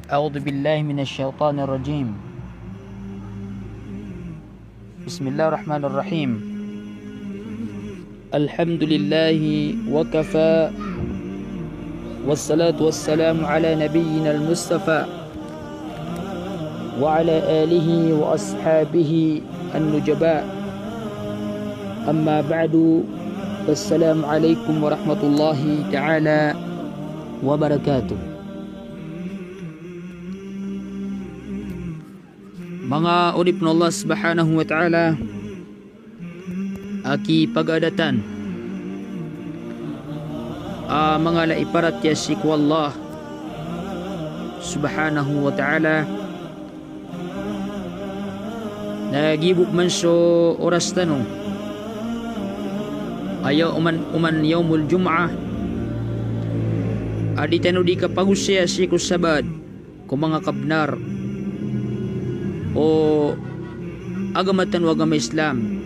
أعوذ بالله من الشيطان الرجيم. بسم الله الرحمن الرحيم. الحمد لله وكفى، والصلاة والسلام على نبينا المصطفى وعلى آله وأصحابه النجباء. أما بعد، السلام عليكم ورحمة الله تعالى وبركاته. Mga urip ng Allah subhanahu wa ta'ala, aki pagadatan mga laiparat yasik wallah subhanahu wa ta'ala, nagibuk man so oras tanong ayaw uman yaumul jum'ah adi tanu di kapagusya si kusabad kung mga kabnar o agamatan o agama Islam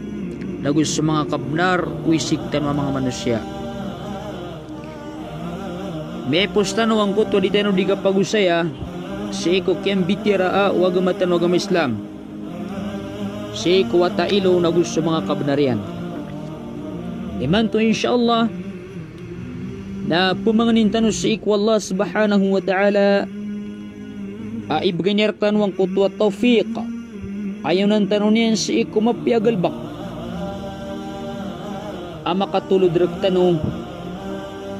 lagus sa mga kabnar kuisiktan mga manusia. May postano ang kuto di tayo di kapagusaya si iko kiem bitira o agamatan o agama Islam si iko watailo nagus sa mga kabnarian. Iman to insyaAllah na pumanganin tanong si iko Allah subhanahu wa ta'ala ibganirtan wang kutu at taufiq ayaw ng tanong niyan si iku mapiagalbak makatulod rak tanong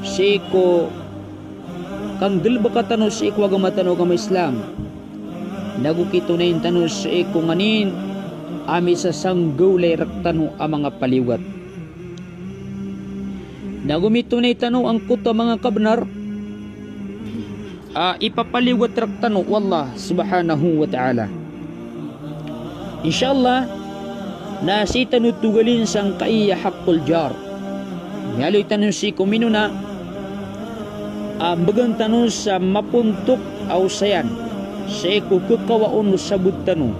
si iku kang dilba ka tanong si iku agamatan o agama Islam nagukito na yung tanong si iku nganin ami sa sanggulay rak tanong mga paliwat nagumito na yung tanong ang kutu mga kabnar ipapaliwat rak tanong wallah subhanahu wa ta'ala. Inshallah na si tanutugalin sang kaiya haqqul jar ngaloy tanong si kumino na bagang tanong sa mapuntok aw sayan sa ikukakawaon sabut tanong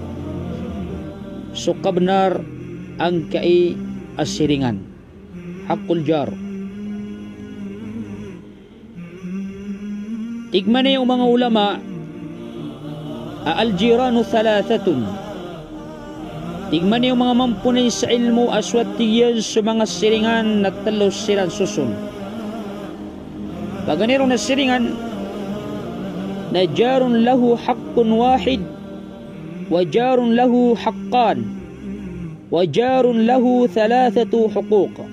so kabnar ang kai asiringan haqqul jar. Tigman na yung mga ulama al-jiranu thalathatun. Tigman na yung mga mampunay sa ilmu aswat tigyan sa mga siringan na talos siran susun. Paganero na siringan na jarun lahu haqqun wahid wa jarun lahu haqqan wa jarun lahu thalathatu huquq.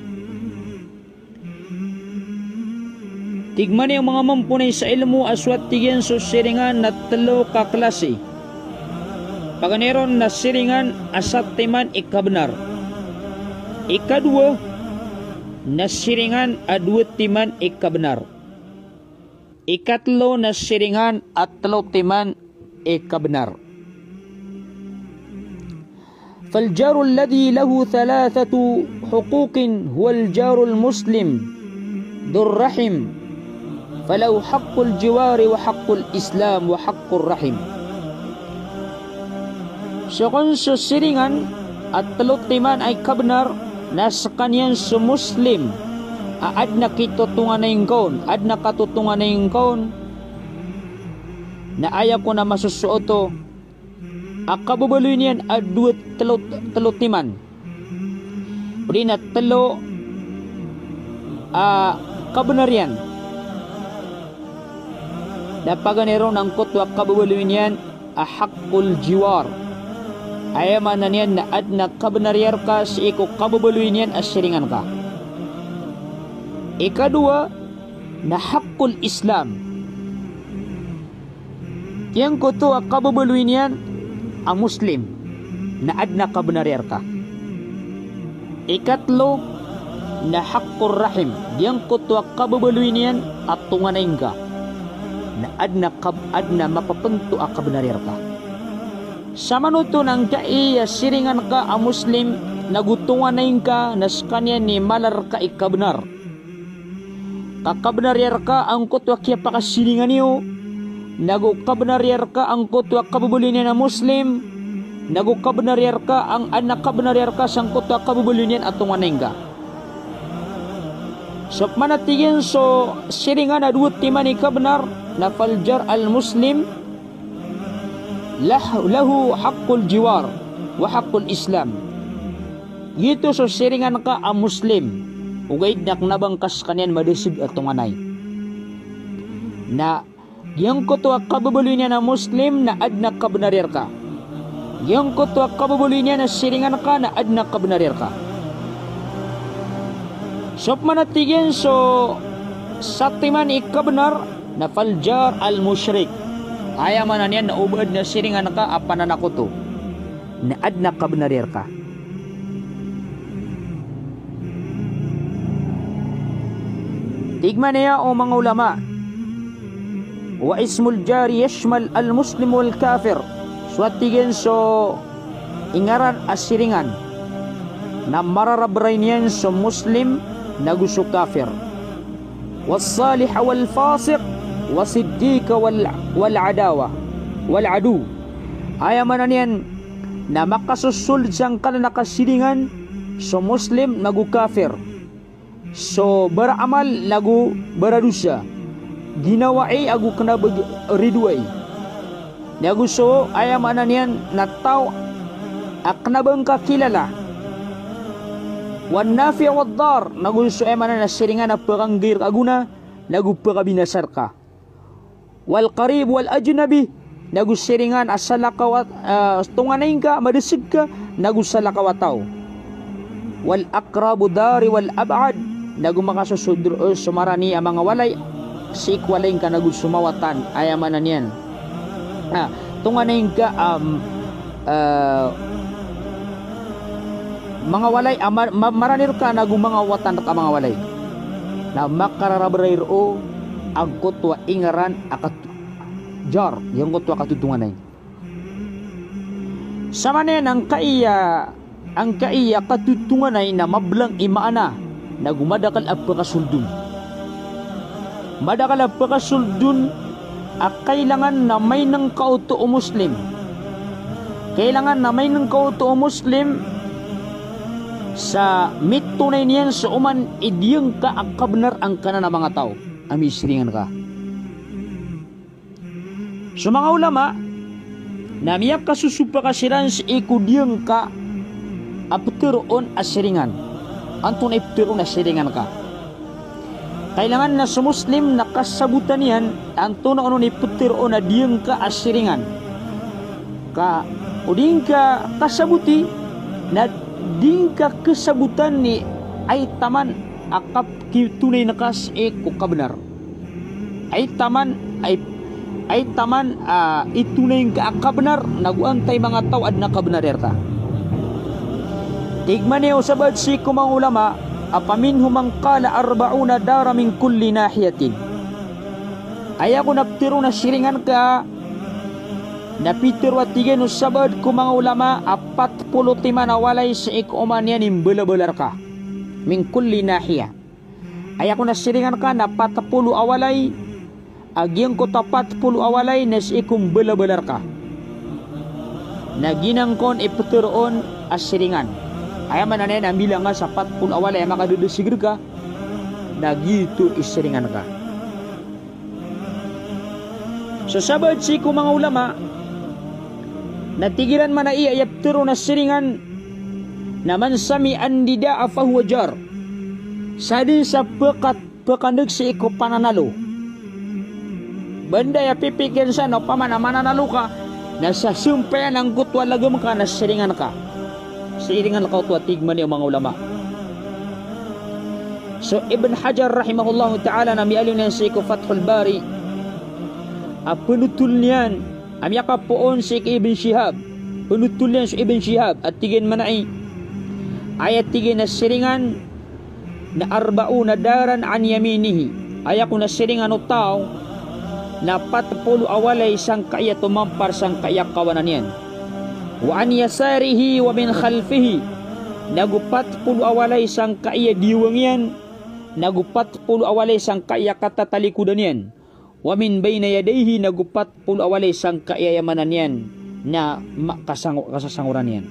Tigman yung mga mampunay sa ilmu aswat tigyan sa siringan na talo kaklase. Paganeron na siringan asat timan ikabnar. Ikadua na siringan adwat timan ikabnar. Ikatlo na siringan at talo timan ikabnar. فالجار الذي له ثلاثة حقوق هو الجار المسلم ذو الرحم فلو حق الجوار وحق الإسلام وحق الرحم. Sekon sa siringan at talot timan ay kabnar na sa kanyan sa Muslim ad na kitutungan na yung kaon ad na katutungan na yung kaon na ayaw ko na masusuoto kababaloy niyan ad duwat talot timan uli na talo kabnar yan na paganero ng kutwa kababaloy niyan haqqul jiwar ayaman na niyan na ad na kabnaryar ka si iko kababaloy niyan asiringan ka. Ikadua na haqqul Islam yang kutwa kababaloy niyan Muslim na ad na kabnaryar ka. Ikatlo na haqqur rahim yang kutwa kababaloy niyan at tunganayin ka na adna mapapunto kabnaryar ka. Sa manuto ng kaiya siringan ka Muslim nagutungan na ka nas kanya ni malar ka ikabnar. Kakabnaryar ka ang kutwa kaya pakasiringan niyo nagukabnaryar ka ang kutwa kabubulin na Muslim nagukabnaryar ka ang anak kabnaryar ka sang kutwa kabubulin at tungan ka. So manatigin so siringan na duwat timan ikabnar na faljar al-Muslim lahu haqqul jiwar wa haqqul islam. Gitu so siringan ka a Muslim ugay naknabangkas kanyan madisig at tunganay na yang ko to kababuloy niya na Muslim na adna kabnarir ka. Yang ko to kababuloy niya na siringan ka na adna kabnarir ka. Sop manatigyan so satiman ikabnar na faljar al-mushrik. Aya man niyan na ubad na siringan ka apan na ko to na adna kabnarir ka. Tigman niya o mga ulama, wa ismul jari yashmal al-muslim wal kafir. Suatigen so ingaran asiringan na mararabray niyan so muslim na gusto kafir. Was salih wal fasiq was siddiq wal adawa wal adu. Aya man niyan na makasusul sang kana nakasiringan so muslim nagu kafir. So beramal lagu beradusa. Ginawai agu kena ridway. Nagu so ayam ananian natau akna bangka kilala. Wan nafi' wad dar nagu so ayam na siringan na peranggir aguna nagu perabinasar ka. Wal qarib wal ajnabi nagu siringan asalakawat tunganain ka madesig ka nagu salakawataw. Wal aqrabu dari wal ab'ad nagu makasusudur sumarani ang mga walay si ikwalain ka nagud sumawatan ayamanan yan. Tunganain ka mga walay maranir ka nagu mga watan ka mga walay na makararabray ro ang kutwa ingaran akat jar yung kutwa katutunganay. Sama na yan ang kaiya katutunganay na mablang imaana na gumadakal ang pagkasuldun. Madakal ang pagkasuldun kailangan na may ng kauto o Muslim. Kailangan na may ng kauto o Muslim sa mitunay niyan sa uman idiyang ka ang kabnar ang kana na mga tao. Amisiringan ka. So mga ulama, na miyak kasusupa kasiran sa ikudiyang ka apteroon asiringan. Antun ipteroon asiringan ka. Kailangan na sa Muslim nakasabutan yan antun na ni ipteroon na diyang ka asiringan. Ka uding ka kasabuti na ding ka kasabutan ni ay taman akap tunay na kas ko kabenar. Ay taman itunay ka kabenar naguantay mga tao ad nakabenar ta. Tigman niyo sabad si kumang ulama apamin humang kala 40 dara min kulli nahiyatin. Aya ko naptiro na siringan ka napitiro at tigyan sabad kumang ulama 45 na walay sa ikuman yan imbala-balar ka min kulli nahiya. Aya ko na siringan ka na 40 awalay agyang ko 40 awalay na sa ikum bala-balar ka na ginangkon ipitiroon as siringan. Aya man na yan bilang nga sa 40 awalay makadudusigir ka na gitu isiringan ka. So sabad si ko mga ulama natigiran man na iya yaptiro na siringan naman sami andida fahuwa jar sadin sa pekandag si iko pananalo banda ya pipikin sa no pamananalo ka nasa sumpayan ang kutwa lagam ka na siringan ka. Siringan ka to tigman niyo mga ulama. So Ibn Hajar rahimahullahu ta'ala na mialin niya si ko Fathul Bari penutul niyan amyaka poon si Ibn Shihab penutul niyan si Ibn Shihab at tigin manai ayat tigin na siringan na 40 daran an yaminihi ayat ko na siringan o tao na 40 awalay sang kaya tumampar sang kaya kawanan yan. Wa an yasarihi wa min khalfihi nagupat 40 awalay sang kaya diwang yan nagupat 40 awalay sang kaya katatalikudan yan. Wa min bayna yadayhi nagupat 40 awalay sang kaya yamanan yan na kasasanguran yan.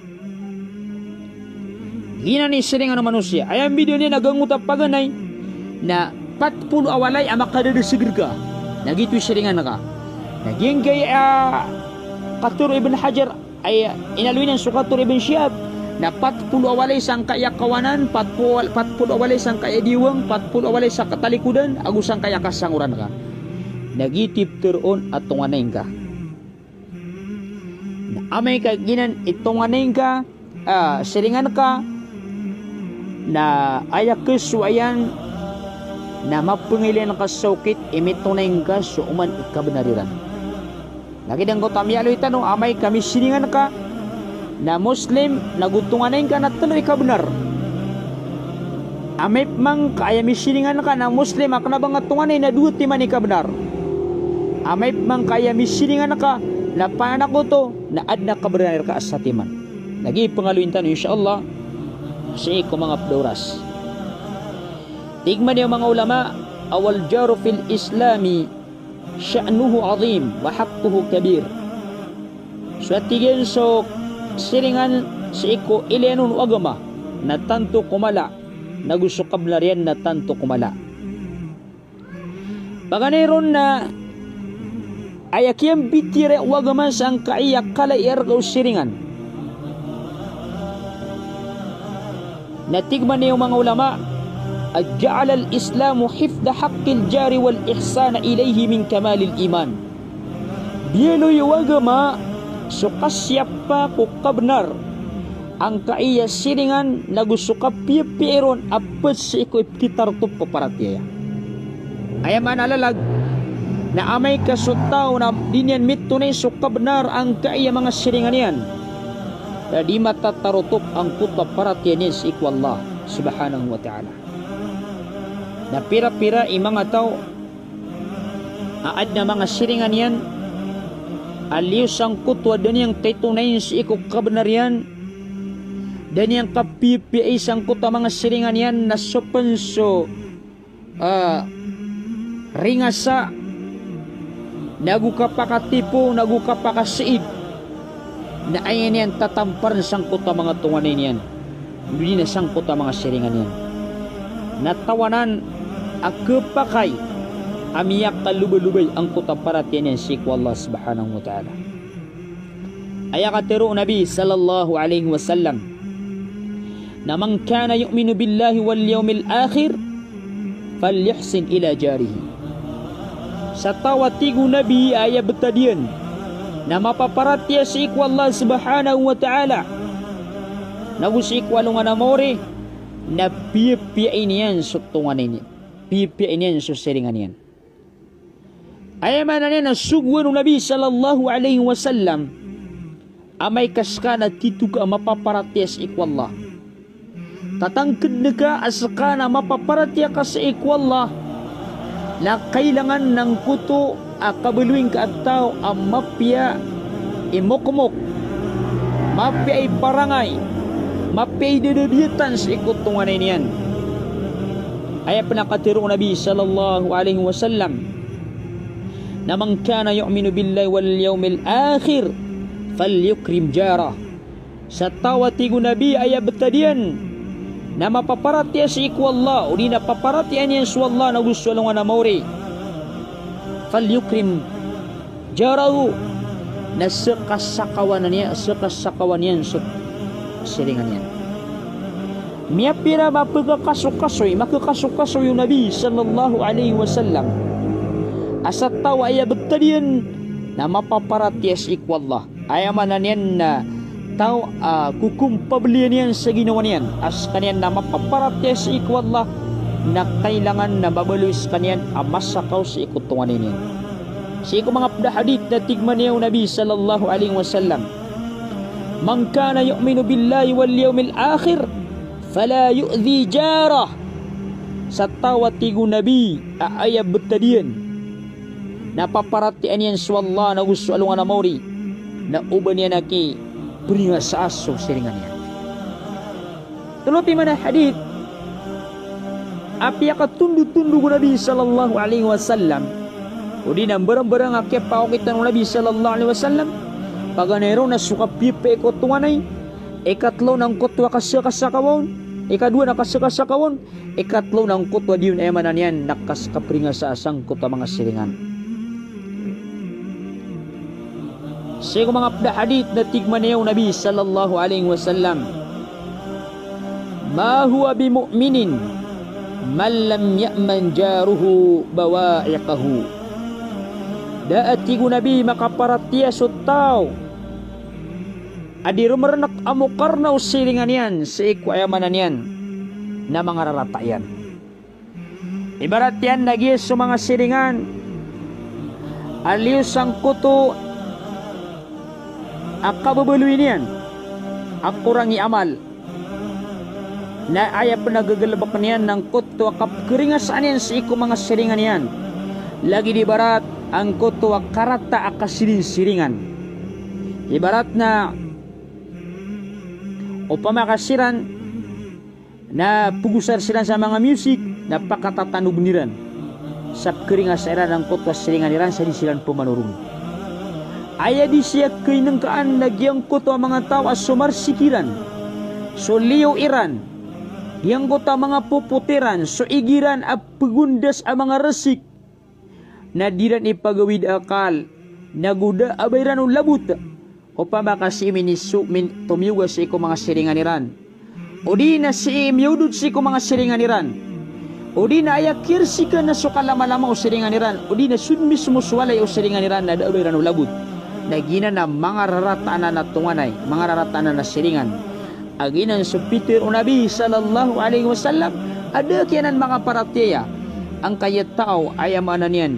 Gina ni siringan ng manusia ayang video niya nagangutap paganay na 40 awalay ang makadadasigir ka nagito siringan na ka naging kaya Qatur Ibn Hajar ay inaluin ng Qatur Ibn Shihab na 40 awalay sang kaya kawanan, 40 awalay sang kaya diwang, 40 awalay sa katalikudan, agusang kaya kasanguran ka. Nagitip teron at tunganayin ka. Na amay ka ginan itunganayin ka, siringan ka, na ayak kesuayan, na mapangilian ka saukit, imitunayin ka, so uman ikabenariran. Lagi dang Gautam Yalo itanong, amay kami siringan ka, na Muslim nagutunganin ka na tuloy ka benar. Amay mang kaya misiringan ka na Muslim ak na bang tunganay na duti man ka benar. Amay mang kaya misiringan ka na panak ko to na adna ka benar ka asatiman. Lagi pangaluin tanong insyaallah sa iko mga pdoras. Tigman niyo mga ulama, awal jaru fil islami sya'nuhu azim wa haqquhu kabir. So tigyan so siringan si iko ilenun agama na tanto kumala nagusukab na riyan na tanto kumala. Paganiron na ayakyang bitire wagama sang kaiyak kalay ergaw siringan. Natigman niyo mga ulama, aja'ala al-islamu hifda haqqil jari wal ihsana ilayhi min kamalil iman. Bielo yung wagama so kasyap pa ko kabnar ang kaiya siringan nagusukap pipiron apet si iko ipkitartup paparatiya. Ayam analalag na amay kasutaw na dinyan mitunay so kabnar ang kaiya mga siringan yan. Na di matatarutup ang kuta paratiya niya si iko Allah subhanahu wa ta'ala. Na pira-pira imang ataw aad na mga siringan yan aliw sang kutwa dan yang titunayin si iko kabenarian dan yang kapipi sang kutwa mga siringan yan na sopenso ringasa nagukapakatipo nagukapakasiid na ayan yan tatampar sang kutwa mga tunganin yan hindi na sang kutwa mga siringan yan natawanan akapakay amiyak kalubay-lubay ang kutaparatian yan si Allah subhanahu wa ta'ala. Ayakatero Nabi sallallahu alaihi wasallam na man kana yu'minu billahi wal yawmil akhir falyuhsin ila jarihi. Sa tawatigo Nabi ay betadian na mapaparatiya si Allah subhanahu wa ta'ala nagusi ikwalungan na mori na pipiain yan sutungan ini pipiain yan susiringan yan. Ayaman na niya na sugwan ng Nabi sallallahu alaihi wasallam amay kaska na tituga mapaparatias ikwallah. Tatangkad na ka asaka na mapaparatia ka sa ikwallah na kailangan ng kuto akabaluing ka at tao ang mapya imokmok mapya ay barangay mapya ay dadabitan sa ikutungan na niyan. Ay pinakatiro Nabi sallallahu alaihi wasallam na man kana yu'minu billahi wal yawmil akhir falyukrim jarah. Sa tawatigo Nabi ay betadian na mapaparatiya si iku Allah o di napaparatiyan yan su Allah na gusto lang na mauri falyukrim jarahu na sekasakawan niya yan sa siringan yan. Miyapira mapagkakasokasoy makakasokasoy yung Nabi sallallahu alaihi wasallam asat tawa ay betadian na mapaparatias iku Allah ayaman na niyan na tao kukumpabilian yan sa ginawa niyan as kanyan na mapaparatias iku Allah na kailangan na mabaluis kanyan amasakaw sa ikutungan niyan. Sa iku mga hadith na tigman niya Nabi sallallahu alaihi wasallam man kana yu'minu billahi wal yawmil akhir fala yu'dhi jarah. Sa tawatigo Nabi ay betadian napaparatian yan su Allah na gusto alungan na mauri na uban yan aki beringa sa aso siringan yan. Tulupi mana hadith api akatundu-tundu Nabi sallallahu alaihi wasallam o di nang barang-barang aki paukitan ng Nabi sallallahu alaihi wasallam paganero na suka pipe ko tunganay ikatlo ng kutwa kasakawon ikadua nakasakawon ikatlo ng kutwa diyon ay manan yan nakaskapringa sa asang kutwa mga siringan. Sa mga hadith na tigmanayaw Nabi sallallahu alaihi wasallam, ma huwa bimu'minin man lam ya'man jaruhu bawa'iqahu. Daat tigo Nabi makaparatiya sa tao adi rumaranak amukarnaw silingan yan sa ikwayamanan yan na mga raratayan. Ibarat yan nagis sa mga silingan aliw sang kuto akababuluin yan akurangi amal na ayap nagagalabak niyan ng kuto akapkeringasaan yan sa iko mga silingan yan. Lagi di barat ang kuto akarata akasirin-siringan. Ibarat na upamakasiran na pugusar sila sa mga music na pakatatanog niran sa keringasaan ng kuto siringan niran sa disilan pumanurong. Aya di siya kainangkaan nagyang kuto ang mga tao as sumarsikiran so liyo iran yang kota mga puputiran so igiran at pagundas ang mga resik na diran ipagawid akal naguda abayran o labut o pamakasi tumiyuga sa iko mga siringan niran o di na si imiyudod sa iko mga siringan niran o di na ayakir sika na so kalama-lama o siringan niran o di na sud mismo suwalay o siringan niran na abayran o labut na gina na mga rarataan na tunganay mga rarataan na siringan aginan sa Peter o Nabi sallallahu alaihi wasallam ada kianan mga paratiya ang kayat tao ay amanan yan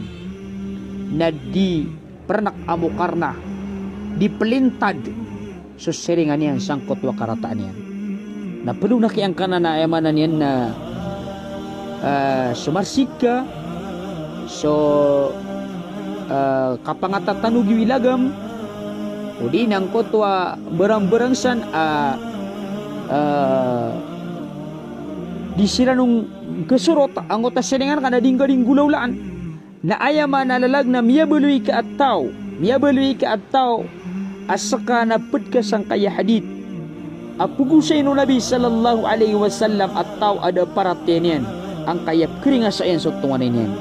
na di pernak amukarna di pelintad sa siringan yan sangkot wa karataan yan na perlu nakiang kanan na ay amanan yan na sumarsik ka so kapangatatanug wilagam o di nang kotwa berang-berangsan di sila nung kesurot ang kota siringan kada dinggading gulaulaan na ayaman nalalag na miyabului ka at tao asaka na pud ka sang kaya hadith apugusay no Nabi sallallahu alaihi wasallam at tao ada paratenian ang kayap keringa sa enso tunganin yan.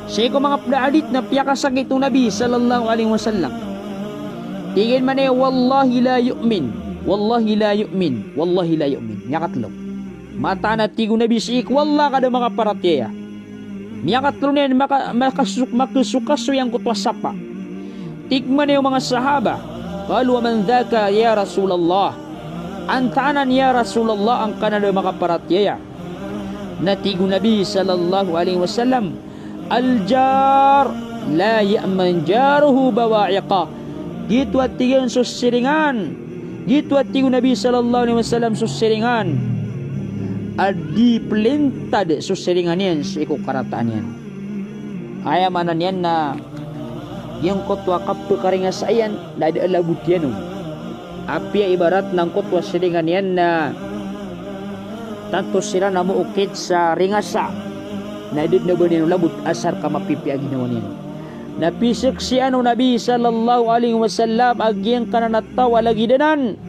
Siya ko mga hadith na piyakasak itong Nabi sallallahu alaihi wasallam tingin man wallahi la yu'min nyakatlo mata na tigo Nabi siik wallah kada mga paratiya nyakatlo na yan makasukaso yang kutwa sapa tigman yung mga sahaba qalu wa man dhaka ya Rasulullah antanan ya Rasulullah ang kanada mga paratiya na tigo Nabi sallallahu alaihi wasallam al-jar la ya'man jaruhu bawa'iqa gitu at tigan susiringan gitu at tigo Nabi sallallahu alaihi wasallam susiringan adi pelintad susiringan yan sa iko karataan yan ayamanan yan na yung kotwa kapakaringas ayan na di alabut yan api ibarat ng kotwa siringan yan na tanto sila na muukit sa ringasa na di na ba nino labut asar ka mapipi aginawan yan napisik si Nabi sallallahu alaihi wasallam agyang kananatawa lagi danan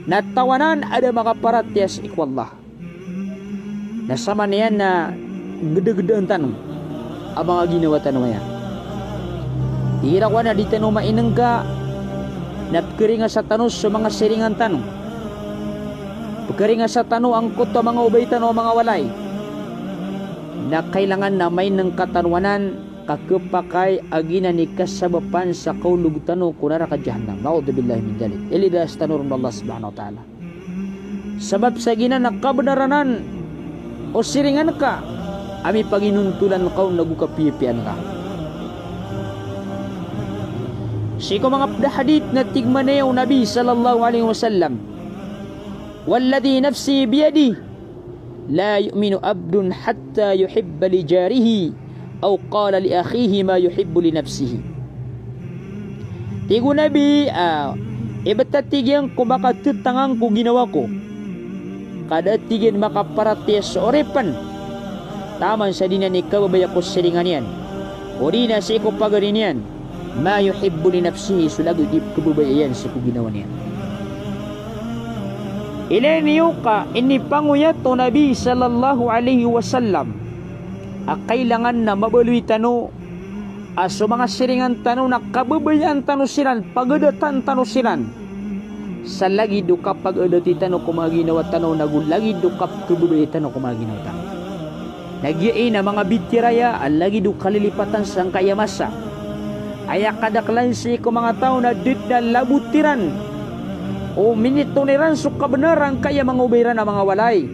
natawanan ada mga paratias ikwallah nasama niyan na gede-gede ang tanong abang aginawa tanong yan irakwa na di tanong mainengga napkeringa sa tanong sa mga siringan tanong pagkeringa sa tanong ang kuto mga ubay tanong mga walay na kailangan na may ng katanwanan kakepakay agina ni kasabapan sa kaulug tanu kunara ka jahannam naudzubillahi min dzalik ilidas tanurun Allah subhanahu wa taala sabab sa gina nakabnaranan o siringan ka ami paginuntulan kau nagukapipian ka siko mga hadith na tigmanayaw Nabi sallallahu alaihi wasallam walladhi nafsi biyadi la yu'minu abdun hatta yuhibba li jarihi aw qala li akhihi ma yuhibbu li nafsihi tigo Nabi ibata tigyan ko baka tutangang ko ginawa ko kada tigyan makaparatias sa orepan taman sa dinan ikaw babaya ko siringan yan o di na sa iko pagarin yan ma yuhibbu li nafsihi sulago di kababayan sa ko ginawa niyan ilaniyo ka inipanguyat to Nabi sallallahu alaihi wasallam kailangan na mabaluy tano aso mga siringan tano na kababayaan tano silan, pagadatan tano silan. Sa lagi dukap pagadati tano kumaginawa tano, nagulagi dukap kababayaan tano kumaginawa tano. Nagyain na mga bitiraya, lagi dukalilipatan sang kayamasa. Aya kadaklan si ko mga tao na dit na labutiran o minitoniran so kabenaran kaya mga ubayran na mga walay.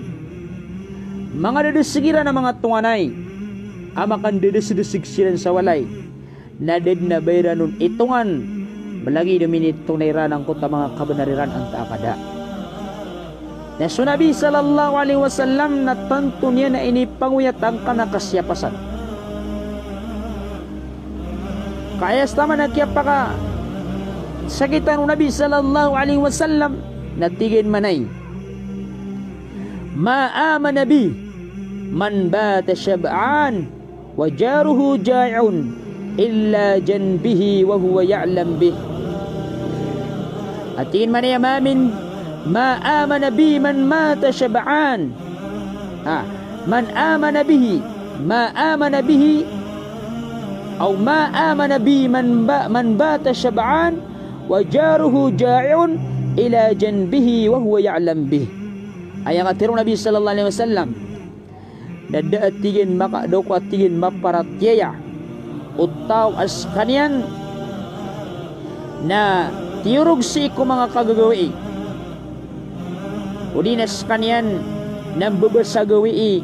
Mga dadasigiran na mga tunganay, amakan dadasudusig silan sa walay. Nadid na bayran nun itungan, malagi na minitoniran ang kuta mga kabenariran ang taakada. Na sunabi sallallahu alaihi wasallam na tanto niya na inipanguyat ang kanakasyapasan. Kaya sama na kaya pa ka sakitan ng Nabi sallallahu alaihi wasallam natigin manay. Ma'ama nabi man bata syab'an wa jaruhu ja'un illa janbihi wa huwa ya'lam bih. Atin manay mamin ma'ama nabi man mata syab'an. Man amana bihi ma'amana bihi أو ما آمن بي من بات شبعان وجاره جائع إلى جنبه وهو يعلم به. Ay ang atiro Nabi sallallahu alaihi wasallam nadaat tigin makadok at tigin maparatyaya utaw as kanyan na tiurog si ko mga kagagawi o dinas kanyan nang babasagawi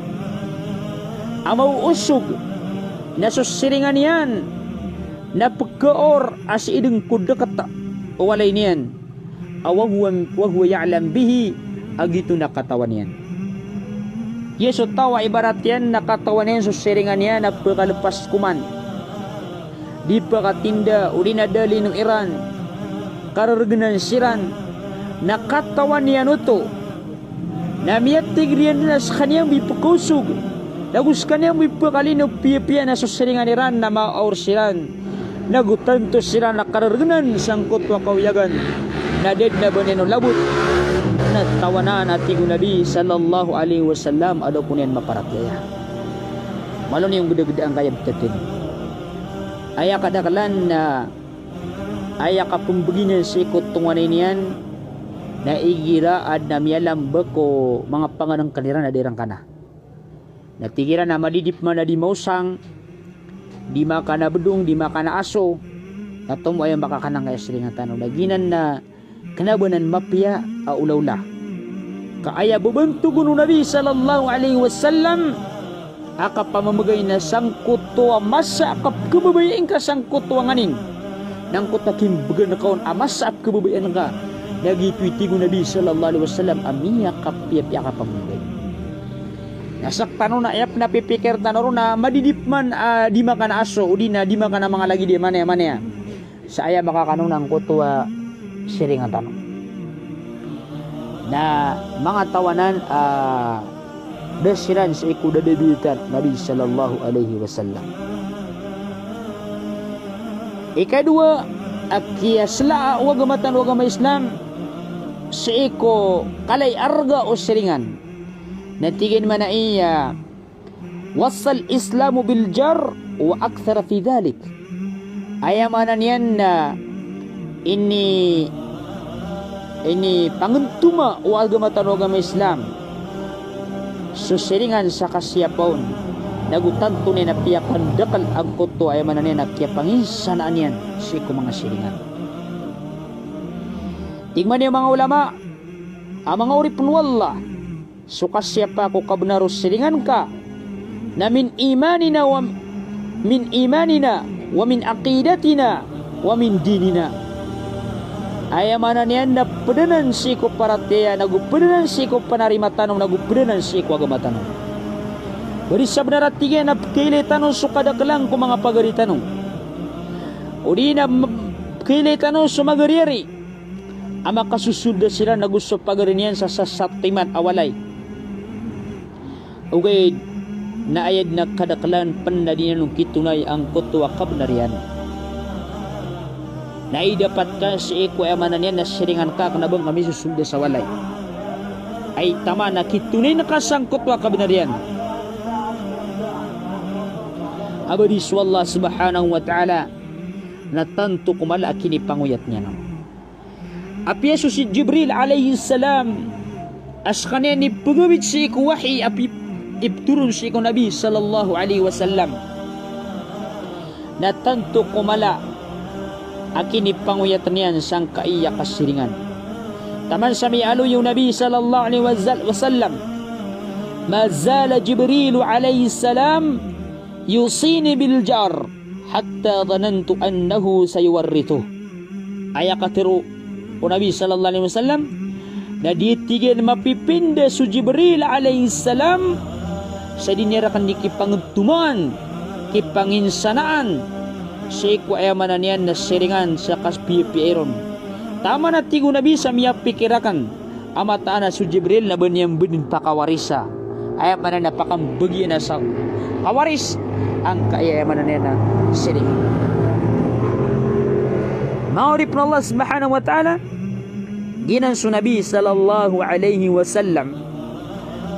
amaw usog na susiringan yan na pagkaor as ideng kudakata o walay niyan wahuwa ya'lam bihi agito nakatawan yan. Yeso tawa ibarat yan nakatawan yan susiringan yan na pagkalepas kuman di pakatinda o dinadali ng Iran kararganan siran nakatawan yan ito na miyatig riyan na sa kanyang bipakusog lagus kanyang mipakali ng piya-piya na susiringan Iran na maaur silan. Nagutanto sila na kararganan sangkot wa kawiyagan. Naded na ba niya labot. Natawanan at tigo Nabi sallallahu alaihi wasallam ado po niyan maparakyaya. Malon yung gudagda ang kayab tatin. Aya kadakalan na aya kapumbaginan si ikot tunganay niyan na igira ad na miyalam bako mga panganang kaniran na dirang kana. Natigiran na madidip man na di mausang, di makana bedung, di makana aso, atong ay makakanang kaya silingan tanong. Naginan na kanabanan mapya aulawla. Kaaya bubantugun Nabi sallallahu alaihi wasallam akap pamamagay na sangkuto masa akap kababayin ka sangkuto nganing nang kutakim bagan na kaon amasa akap kababayan ka nagitwitigo Nabi sallallahu alaihi wasallam amiya kapya-pya ka pamamagay. Nasak tanong na yap na pipikir tanong na madidip man di makan aso o di makan mga lagi di mana ya saya makakanong ng kutua siringan tanong na mga tawanan dasiran sa ikuda debitan Nabi sallallahu alaihi wasallam. Ikadua akiyasla wagamatan wagama Islam sa iko kalay arga o siringan natigin man na iya wasal islamu bil jar wa akthara fi dhalik ayamanan yan na ini pangentuma o agamatan agama Islam susiringan sa kasyapon nagutanto ni napiyakan dakal ang kuto ayamanan yan nakyapangisanaan yan si ko mga siringan. Tigman niyo mga ulama ang mga uripun wallah sukas siapa ko kabnaros silingan ka na min imanina wa min aqidatina wa min dinina ayamanan yan na padanan si ko parateya nagupadanan si ko panarimatanong nagupadanan si ko agamatanong bari sa benaratigya na kailitanong sukadaklang ko mga pagaritanong o di na kailitanong sumagariri ama kasusuda sila na gusto pagarinyan sa sasatiman awalay. Okay, naayad na kadaklan panadinan ng kitunay ang kutwa kabnarian. Naidapat ka si iko amanan yan na siringan ka kanabang kami susulda sa walay. Ay tama na kitunay na kasang kutwa kabnarian. abadi su Allah subhanahu wa ta'ala na tanto kumala kini panguyat niya no. Api si Jibril alaihi salam as kanya ni pagawid si iku wahi api ipturun si iku Nabi sallallahu alaihi wasallam na tanto kumala akini panguyat niyan sang kaiya kasiringan. Taman sa mialo yung Nabi sallallahu alaihi wasallam mazala Jibril alaihi salam yusini bil jar hatta dhanantu annahu sayuwarrituh. Aya katiru o Nabi sallallahu alaihi wasallam na ditigin mapipinda su Jibril alaihi salam sa dinirakan ni kipangtuman kipanginsanaan sa iku ayamanan niyan na siringan sa kaspipiiron. Tama na tigo Nabi sa miya pikirakan amataan na su Jibril na banyang benin pakawarisa ayamanan na pakambagi na sa kawaris ang kaayamanan niya na siringan. Maurip na Allah subhanahu wa ta'ala ginan su Nabi sallallahu alaihi wasallam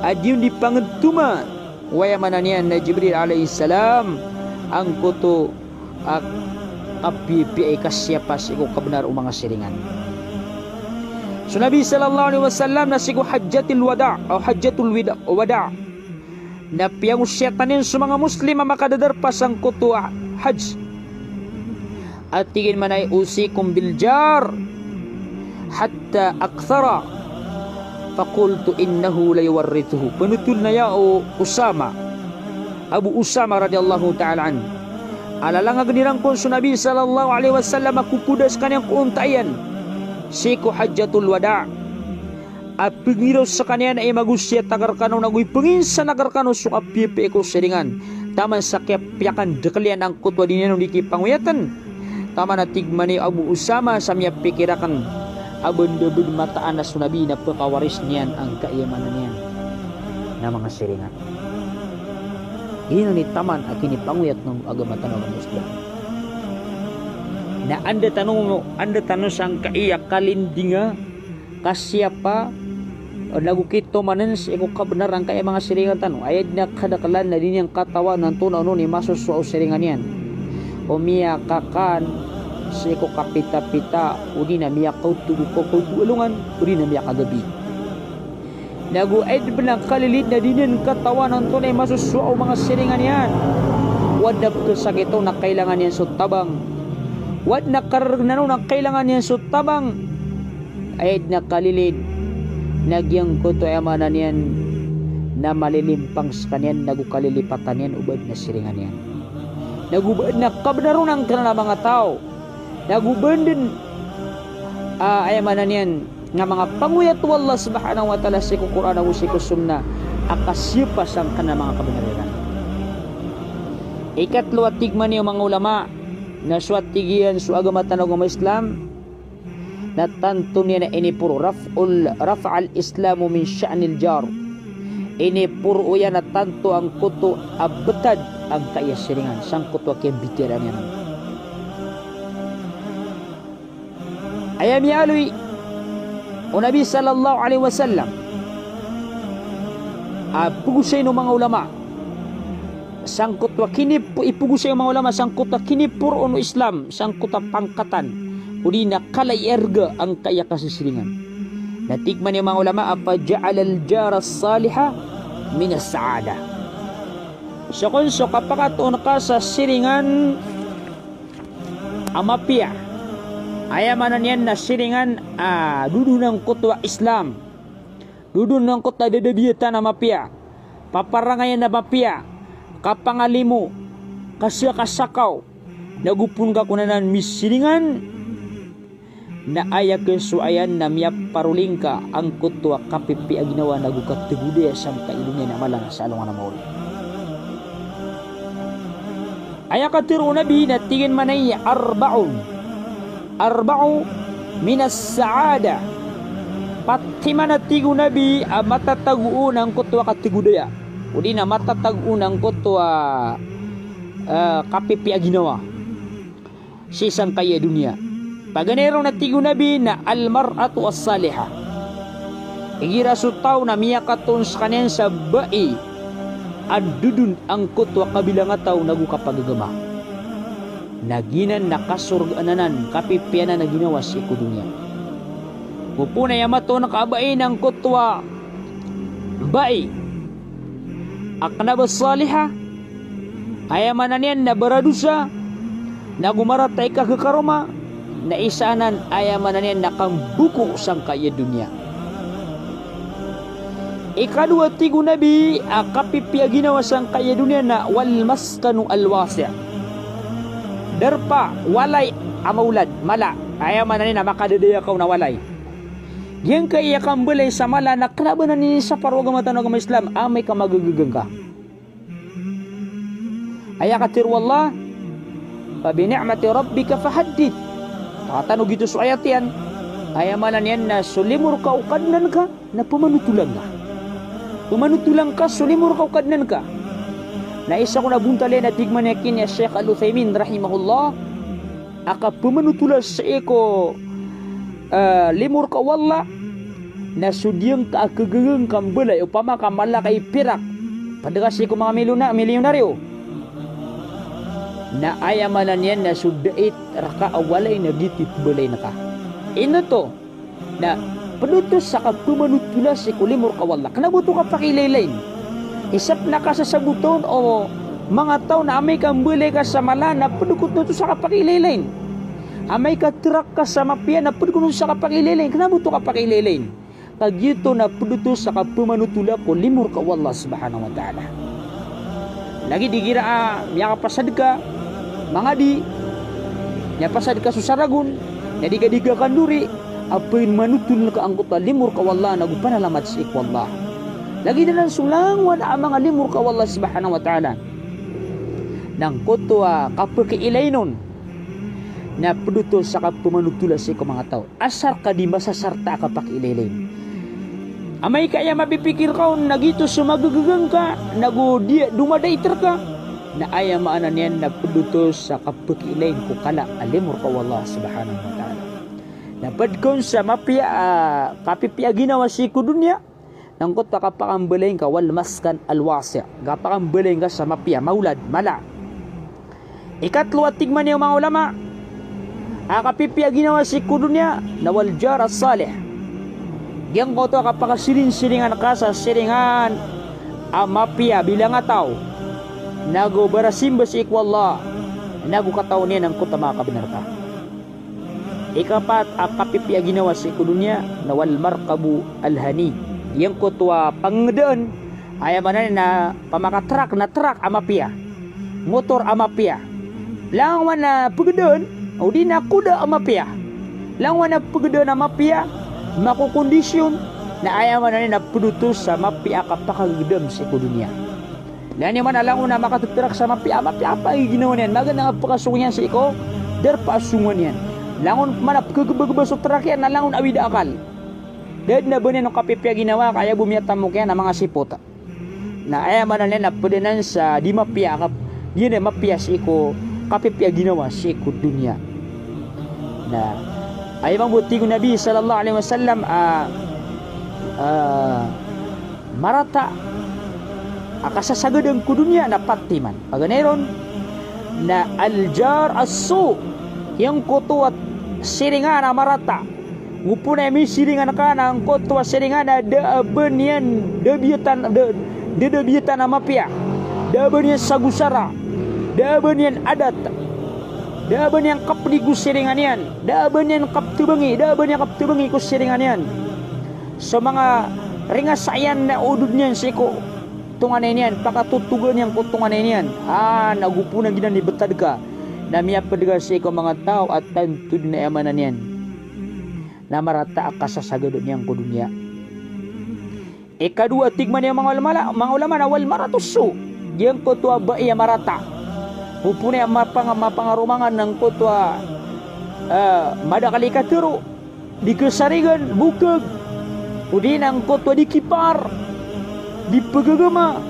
at yung di pangtuma wayamanan niya na Jibril alaihi salam ang kuto at kapipi ay kasyapas iko kabenar o mga siringan. So Nabi sallallahu alaihi wasallam na sigo hajjatul wada o hajjatul wada na piyang usyatanin sa mga Muslim makadadarpas ang kuto hajj at tingin man ay usikum biljar hatta akthara faqultu innahu la yuwarrituhu. Penutul na ya o Usama Abu Usama radhiyallahu ta'ala an alalang agnirang kon su Nabi sallallahu alaihi wasallam akukudas kanyang kuuntayan siku hajjatul wada at pingiraw sa kanyan ay magusya tagarkano nagoy penginsa nagarkano su kapipi ko seringan taman sa kapiyakan dekalian ang kutwa dinyan ng dikipanguyatan. Tama na tigmani Abu Usama sa miya pikirakan abundabud mataan na sunabi na pakawaris niyan ang kaiyamanan niyan na mga siringan. Ino ni taman akini panguyat ng agama tanong ng Islam. Na anda tanong sang kaiya kalindinga kasyapa nagukito manen sa iko kabenaran kaya mga siringan tanong ayad na kadakalan na din yung katawan ng tunaw nun ni masusuaw siringan yan. O miya kakan sa iko kapita-pita o di na miya kautuulungan o di na miya kagabi. Naguaid belang kalilit na dinin katawan ng tunay masusuaw mga siringan yan. Wad na kasakito na kailangan yan sa tabang. Wad na karnano na kailangan yan sa tabang. Ayad na kalilid nagyang kuto amanan yan na malilimpang sa kanyan nagukalilipatan yan ubad na siringan yan. Nagubad na kabnarunan ka na mga tao. Nagubad din ayamanan yan nga mga panguyat wa Allah subhanahu wa ta'ala sa Quran o sa Sunna akasyipas ang kana mga kabanaran. Ikatlo at tigman niyo mga ulama na suat tigian su agama tanong ng Islam na tanto niya na inipuro raf'al islamu min sya'nil jar. Inipuro yan na tanto ang kuto abetad ang kayasiringan sang kuto kembitiran yan. Ayam yalui o Nabi sallallahu alaihi wasallam pugusay ng mga ulama sangkot wa kinip ipugusay ng mga ulama sangkot wa kinipur ono Islam sangkot wa pangkatan uli na kalay erga ang kaya kasisiringan. Natikman yung mga ulama apa ja'al al-jara as-saliha min as-sa'ada. So kung so kapakatuon ka sa siringan amapia ayamanan yan na siringan dudu ng kutwa Islam dudu ng kutwa dedebiyata na mapia paparangayan na mapia kapangalimu kasya kasakaw nagupun ka kunanan misiringan na ayak kesuayan na miyap paruling ka ang kutwa kapipi aginawa nagukat tegude sam kailungnya na malang sa alungan na mauli ayak katiru Nabi na tingin manay arba'u minas sa'ada pati manatigo Nabi matataguun ang kutwa katigudaya uli na matataguun ang kutwa kapipi aginawa sisang kaya dunia paganero natigo Nabi na almar'atu as-salihah igira sutaw na miya katon sa kanen sa ba'i adudun ang kutwa kabilang ataw nagukapagagama. Naginan nakasurgananan kapipianan na ginawa si kudunya. Pupunay amato nakabain ang kutwa bai aknabas saliha ayamanan yan na baradusa na gumaratay ka kakaroma na isanan ayamanan yan nakambuko sang kaya dunya. Ikadua tigo nabi akapipia ginawa sang kaya dunya na wal maskanu alwasi' darpa walay amaulad mala ayamanan yan na makadadaya kaw na walay. Yang kaya kambulay sa mala na kalabanan ni sa parwagamatan ng Islam amay ka magagagang ka. Ayakatir wallah fa bi ni'mati rabbika fahaddith. Takatanog ito sa ayat yan. Ayamanan yan na sulimur ka ukadnan ka na pumanutulang ka. Pumanutulang ka, sulimur ka ukadnan ka. Na isa ko nabuntali na tigman yakin ya Sheikh Al-Uthaymin rahimahullah. Aka pumanutulas sa iko limur ka wala na sudyang ka kagagang kambulay upama ka malakay pirak. Padagasi ko mga milyonaryo. Na ayamanan yan na sudait raka awalay na gitit balay na ka. Ino to na panutos sa kapumanutulas si kulimur kawala. Kanabuto ka pakilaylain. Isap na ka sa saguton o mga tao na amay kang bulay ka sa mala na panukot na to sa kapakilaylain. Amay ka trak ka sa mapia na panukot na sa kapakilaylain. Kanabuto ka pakilaylain. Kagito na panutos sa kapumanutula ko limur kawala subhanahu wa ta'ala. Lagi digira miya kapasad ka mga di nya pasad ka susaragon nya diga-diga kanduri apain manutul ka angkota limur ka wallah nagupanalamat sa ikwallah. Lagi na lang sulangwan ang mga limur ka wallah subhanahu wa ta'ala nang kotwa kapakailaynon na paduto sa kapumanutula sa ikaw mga tao. Asar ka di masasarta ka pakailaylayn. Amay kaya mapipikir ka nagito sumagagang ka dumadayter ka na aya maanan yan na padutos sa kapakilain ko kala alimur ka wallah subhanahu wa ta'ala. Napadkon sa mapia kapipia ginawa si kudunya nang kota kapakambalain ka wal maskan alwasi' kapakambalain ka sa mapia maulad mala. Ikatlo at tigman niyo mga ulama kapipia ginawa si kudunya na wal jar as-salih. Yang kota kapakasirin-siringan ka sa siringan mapia bilang ataw nago barasimba si ikwallah nago kataw niya ng kuta mga kabinarka. Ikapat kapipia ginawa si kudunya na wal markabu alhani yang kutwa pangdaan ayamanan na pamakatrak na trak amapia motor amapia langwan na pagdaan o di na kuda amapia langwan na pagdaan amapia makukondisyon na ayamanan na pudutos sa mapia kapakagdam si kudunya. Lan man alang na makatutrak sa mapia apa ginawa niyan maganda nga pakasungan si iko der pasungan yan langon manap kagabagaba sa trakyan na langon awid akal dahil na ba niya ng kapipya ginawa kaya bumiyatan mo kaya ng mga sipota na ayamanan niya na pwede sa di mapia di na mapia si iko kapipya ginawa si iko dunya na ay mabuti ko Nabi sallallahu alaihi wasallam marata akasasagadang kudunya na patiman paganeron na aljar asu yang koto at siringan na marata ngupo na may siringan ka na ang koto at siringan na daaban yan debiutan na mapia daaban yan sagusara daaban yan adat daaban yan kapnigus siringan yan daaban yan kaptubangi ko siringan yan sa mga ringasayan na udod niyan siko tungan niyan pakatutugan yang kutungan niyan nagupunan ginan ni betad ka na miya padga si ko mga tao at tantud na yamanan niyan na marata ka sa sagadon niyang kudunya. Ikadua tigman niya mga ulama na wal maratusu yang kutwa ba iya marata pupunay ang mapangarumangan ng kutwa madakali katuro di kesarigan bukag udin ang kutwa di kipar di pagagama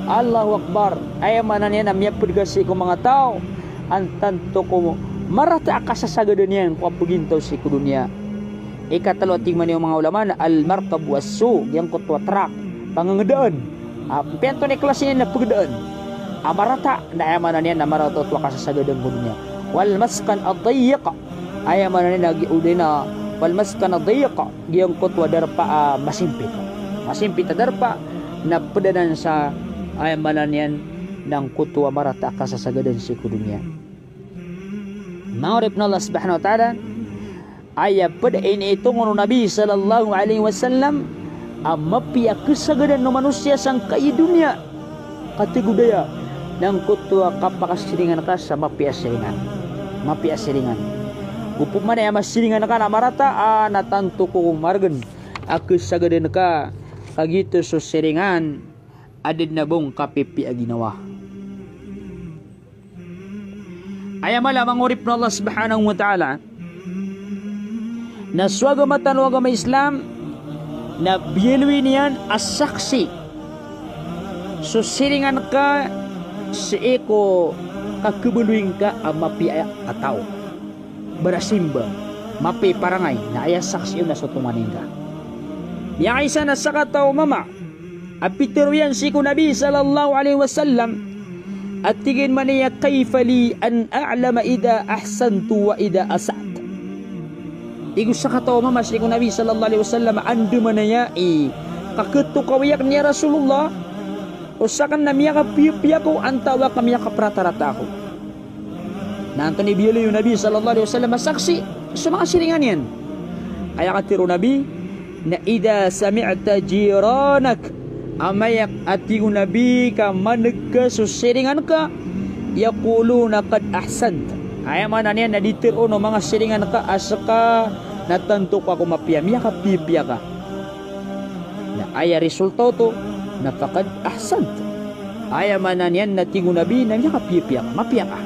Allahu Akbar ayamanan niya na miya pagasi ko mga tao antanto ko marata akasasagadan niyan kung pagintaw si kudunya. Ikatalo tingman niyo mga ulama na al markab wasu yang kutwa trak pangangedaan Pento ni kelas ini na pagdaan. Amarata na ayaman niya na marata tuwa ka sa sagadang dunya. Wal maskan ad-dayyiq ayaman niya nagiudina wal maskan ad-dayyiq giyang kutwa darpa masimpit. Masimpit darpa na padanan sa ayaman niya ng kutwa marata ka sa sagadang si dunya. Ma'arif na Allah subhanahu wa ta'ala aya pada ini itong Nabi sallallahu alaihi wasallam mapiya kesagadan no manusia sang kai dunia kati budaya nang kutwa kapakasiringan ka sa mapiya siringan upum mana ya masiringan ka na marata natanto ko margen kesagadan ka kagito so siringan adid na bong kapipi aginawa ayamala mangurip na Allah subhanahu wa ta'ala na swagamatan wagama Islam na biyelwi niyan asaksi so siringan ka si eko kakebuluing ka mapi ataw berasimba mapi parangay na aya saksi na so tumaning ka ya isa na sakataw mama apiteruyan si ko Nabi sallallahu alaihi wasallam at tigin man niya kayfali an a'lama ida ahsantu wa ida asat igu sakataw mama si ko Nabi sallallahu alaihi wasallam andu manaya kaketu kawiyak niya Rasulullah usakan na miya kapiya ko antawa kamiya kaprata-rata ko nanto ni biyalo yung Nabi sallallahu alaihi wasallam saksi sa mga siringan yan kaya katiro Nabi na ida sami'ta jiranak amayak atigo Nabi ka managka so siringan ka yaquluna qad ahsant ayaman na niyan na ditiro no mga siringan ka asaka natanto ko ako mapiya miya kapiya ka na aya resulta to na faqad ahsant ayaman na niyan na tigo Nabi na miya kapiya ka mapiya ka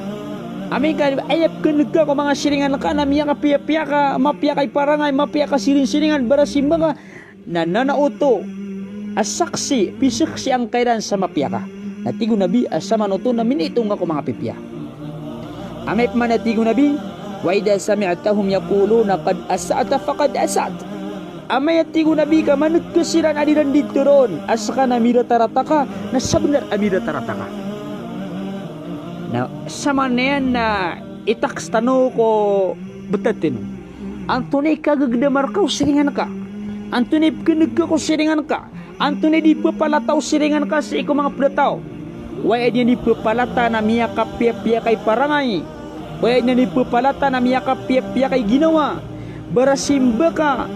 amin ka ayap kenegka ko mga siringan ka na miya kapiya ka mapiya kay parangay mapiya ka siring-siringan barasimba ka na nanauto asaksi pisaksi ang kairan sa mapiya ka natigo Nabi asama noto na minitong ako mga pipiya amip man natigo Nabi wa idha sami'tahum yaquluna qad as'ata faqad as'at amay natigo Nabi ka managkasiran adiran dito ron asaka na miratarata ka na sabnar amiratarata ka na sama na yan na itaks tano ko betatin Antone kagagdamar ka siringan ka Antone kenegka ko siringan ka Antone di papalataw siringan ka sa ikaw mga pelataw Waya dia di papalata na miya kapia-pia kay parangay Waya dia di papalata na miya kapia-pia kay ginawa Barasimba ka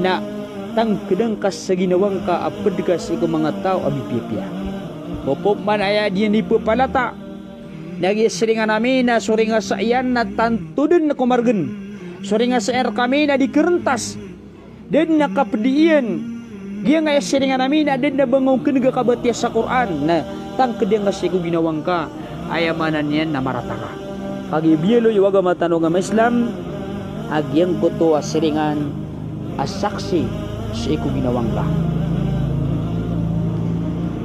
na tangkedang ka sa ginawang ka apad ka sa ikaw mga tao abi pia-pia Popop man aya dia di papalata Nagi siringan namin na suringa sa iyan na tantudin na kumargen Suringa sa air kami na dikerentas Dan nakapedian Dia nga siringan namin na din na bangaw kenaga kabatiya sa Quran na tangkedang kasi ko ginawang ka ayamanan yan na marata ka Pagibiyelo yung waga matanong ang Islam Agyang ko to asiringan asaksi sa iko ginawang ka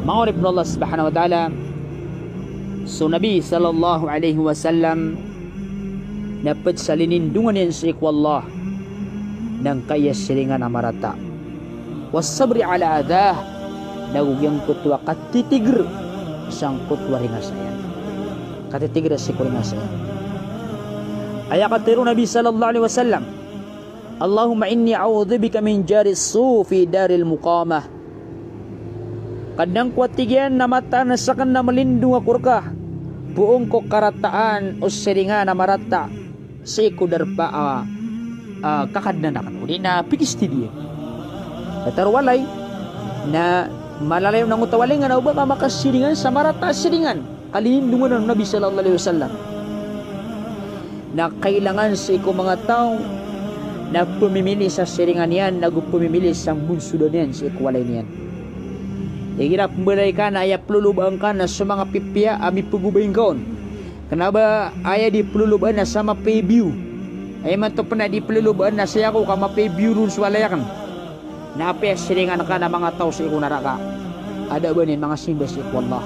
Ma'arif na Allah subhanahu wa ta'ala So Nabi sallallahu alaihi wasallam dapat sa linindungan yan sa iko Allah ng kaya siringan na marata wasabri ala adah nagugyang kutwa katitigr isang kutwa ringa sayan katitigr si ringa sayan aya katiru Nabi sallallahu alaihi wasallam Allahumma inni a'udzubika min jaris su fi daril muqamah kadang kuatigyan na mata na sakan na malindung akurka buong ko karataan o siringa na marata si kudarpa kakadnanakan uli na pigisti dia Tarwalay na malalayo ng utawaling na uba ka makasiringan sa marata siringan kalindungan ng Nabi sallallahu alaihi wasallam na kailangan sa iko mga tao na pumimili sa siringan yan nagpumimili sa bunsudan yan sa ikwalay niyan Igira pembelay ka na aya pelulubang ka na sa mga pipia ami pugubayin kaon kenapa aya di pelulubang na sama payview ay man to pernah di pelulubang na saya ko kama payview run swalayakan na apa siringan ka na mga tao sa iko naraka ada ba ni mga simbas iko Allah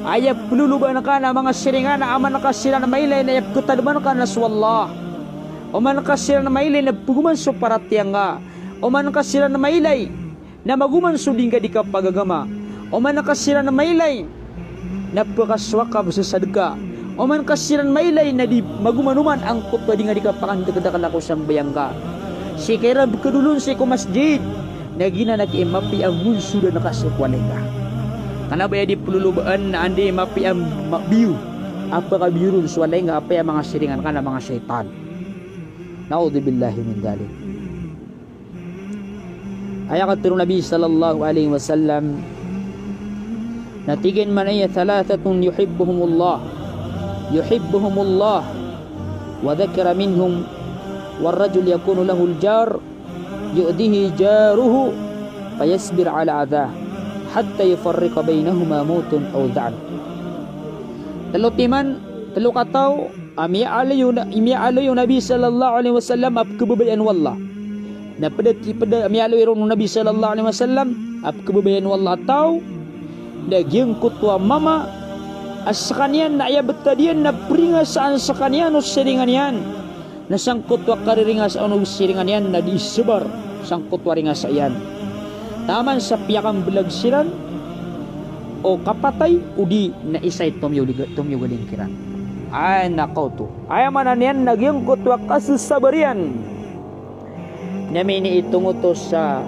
aya pelulubang ka na mga siringan na aman nakasira na mailay na yap kutadman ka na swallah o man nakasira na mailay na puguman so paratiyang ka o man nakasira na mailay na maguman suding ka di ka pagagama o man nakasiran na mailay na pakaswakab sa sadka o man kasiran mailay na di magumanuman ang kutwa di nga di ka pakandagdakan ako sa bayangka si kaya kadulun si ko masjid na ginanak mapi ang munsuda na kasukwalay ka kana ba di pululubaan na andi mapi ang biyu apa ka biyurun swalay nga apa yung mga siringan ka na mga syaitan. Na'udzubillahi min dhalik. Ayakat pero Nabi sallallahu alaihi wasallam natigin man ay thalathatun yuhibbuhumullah wa dhakara minhum والرجل يكون له الجار يؤذيه جاره فيصبر على عذاه حتى يفرق بينهما موت أو ذعن. Telu kataw imialayo Nabi sallallahu alaihi wasallam ap kebebayan wallah na pada imialayo Nabi sallallahu alaihi wasallam ap kebebayan wallah tau dagyang kutwa mama asakanian na iya betadian na pringas saan sakanian us seringan yan na sangkut wa kariringas ano siringan yan na disebar sangkut wa ringas ayan taman sa piyakang belagsiran o kapatay udi na isay tumyo galing kiran ay nakaw to ay manan yan nagyangkut wa kasusabarian namin itong to sa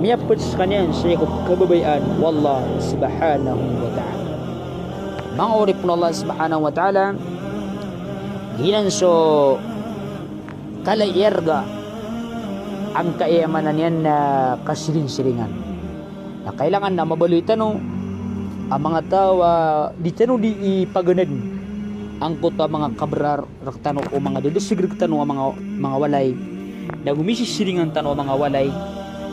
miyapit sa kanyan sa kababayan wallah subhanahu wa ta'ala mga urip na Allah subhanahu wa ta'ala ginan so kalayerga ang kaiyamanan yan na kasiring-siringan na kailangan na mabaloy tanong ang mga tao di tanong di ipaganad ang kuta mga kabrar raktano o mga dedesig raktano ang mga walay na gumisisiringan tanong mga walay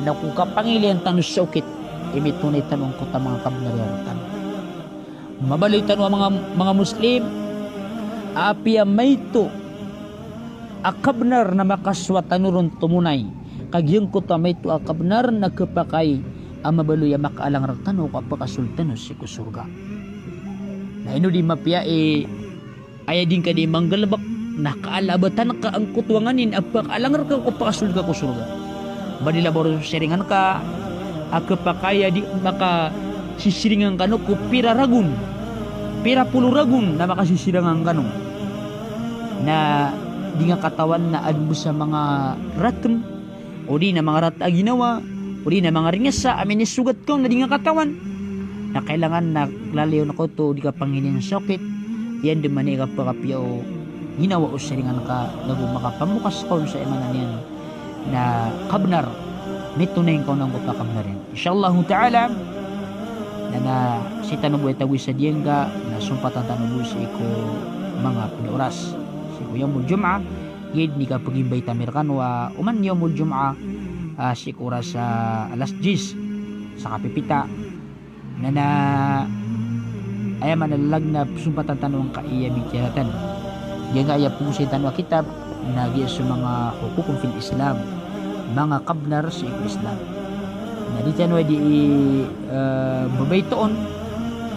na kung kapangilian tanong sa ukit imitunay tanong kuta mga kabrar raktano mabaloy tanong ang mga Muslim apia mayto akabnar na makaswatanuron tumunay kagyang kuta mayto akabnar na kapakay ang mabaluya makaalang raktano kapakasultano si kusurga na ino di mapia aya din ka di manggalabak nakaalabatan ka ang kutwanganin apakaalang raktano kapakasulga kusurga badila baro seringan ka akapakaya di maka sisiringan kano kupira ragun pira puluh ragun na makasisirangan kano na di nga katawan na adbo sa mga ratem o di na mga rata ginawa o di na mga ringasa amin isugat ko na di nga katawan na kailangan na lalayo na ko to di ka panginin ng sakit yan di man ka pakapiyaw ginawa o siringan ka lagu makapamukas ko sa imanan yan na kabnar may tunay ko ng kuta kabnarin inshallah ta'ala na si tanubuhay tawis sa diengga na sumpatan tanubuhay sa iko mga pinuras si yawmul jum'ah gid ni ka pagimbay tamirkan wa uman yawmul jum'ah si oras sa alas 10 sa kapipita na ay manalag na sumpatan tanong kaiya bitiratan yan kaya pumusay tanong kitab na giya sa mga hukukum fil Islam mga kabnar sa Islam na di tanong di babaytoon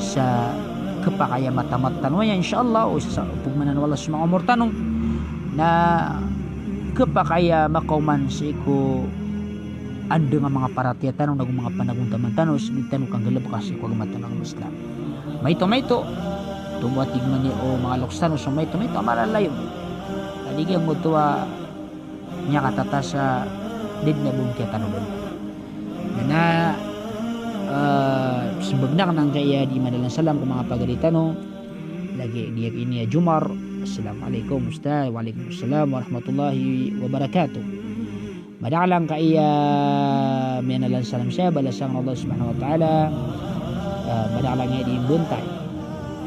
sa kapakaya matamat tanong yan insyaAllah o sa pugmanan wala sa mga umur tanong na kapakaya makauman sa iko ando nga mga paratiya tanong nagong mga panaguntaman tanong tanong kang galab kasi ko gumatanong ng Islam mayto tumuatig man ni o mga lokstano sa mayto amaralayo aligyan mo tuwa niya katata sa did na bugkya tanong na sebagnak nang kaya di madalang salam ke mga pagalitano lagi dia ini ya Jumar assalamualaikum ustaz waalaikumsalam warahmatullahi wabarakatuh madalang kaya minalan salam saya balasang Allah subhanahu wa ta'ala madalang ya di buntay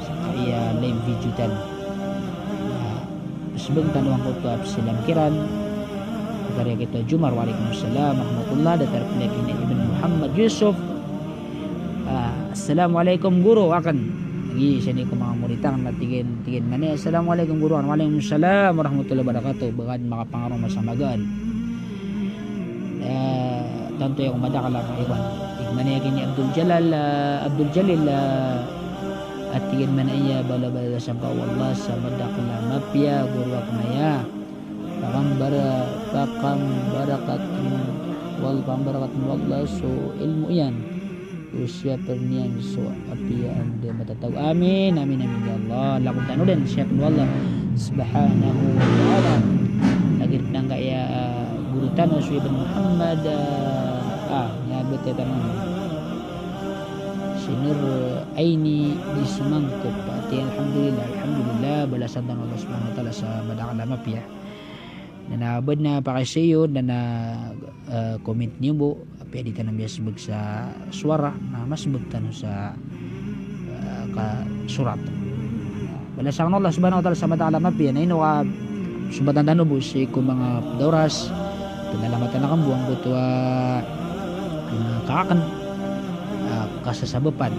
kaya live video tan sebang tanong ko to salam kiran karya kita Jumar waalaikumsalam warahmatullahi datar pinakini Ibn Muhammad Yusuf assalamualaikum guru akan lagi sini ko mga muritang na tigin mani assalamualaikum guru waalaikumsalam warahmatullahi wabarakatuh bagad makapangarong masamagaan tanto yung madakala ng iwan igmani yakin ni Abdul Jalil at tigin man iya bala sa wallah sa madakala mapya guru akmaya pakang barakat wal pambarakat wallah so ilmu yan usia pernian so api anda matatag amin amin amin ya Allah lakum tanu dan siap wallah subhanahu wa ta'ala lagi nang ya guru tanah Ibn Muhammad ya betul tanah sinur aini di semangkop pati alhamdulillah balasan dan Allah subhanahu wa ta'ala sa badang alam api ya na naabad na pakasiyo na comment niyo po pwede tanong biya sabag sa suara na mas bagtan sa surat wala sa Allah subhanahu wa ta'ala sa madalam na piya na ino ka subatan tanong po si ko mga dauras pinalamatan na kang buwang butwa kakakan kasasabapan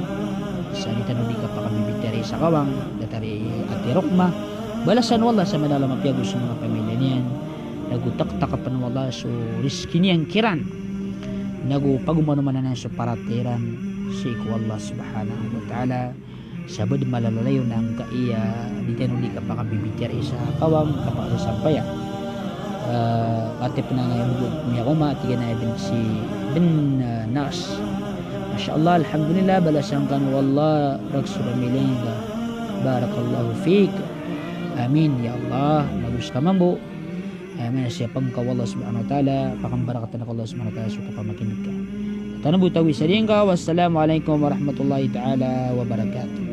sa nitanong di ka pa kami bitari sa kawang datari ati rokma balasan wala sa madalam na piya gusto mga pamilya niyan nagutak-tak pan wala so riski niyang kiran nagu pagumano man na sa paratiran si ko Allah subhanahu wa ta'ala sabad malalalayo ng kaiya di tanong ka pa kabibitir isa kawang kapag sampaya ate panangayang niya kuma tiga na ibn si bin nas masyaallah alhamdulillah balasan kan wallah rasul miling barakallahu fik amin ya Allah nagus ka mambo amin siapang ka Allah subhanahu wa ta'ala pakambarakatan ka Allah subhanahu wa ta'ala suka pamakinig ka tanong butawi sa rin ka wassalamualaikum warahmatullahi ta'ala wabarakatuh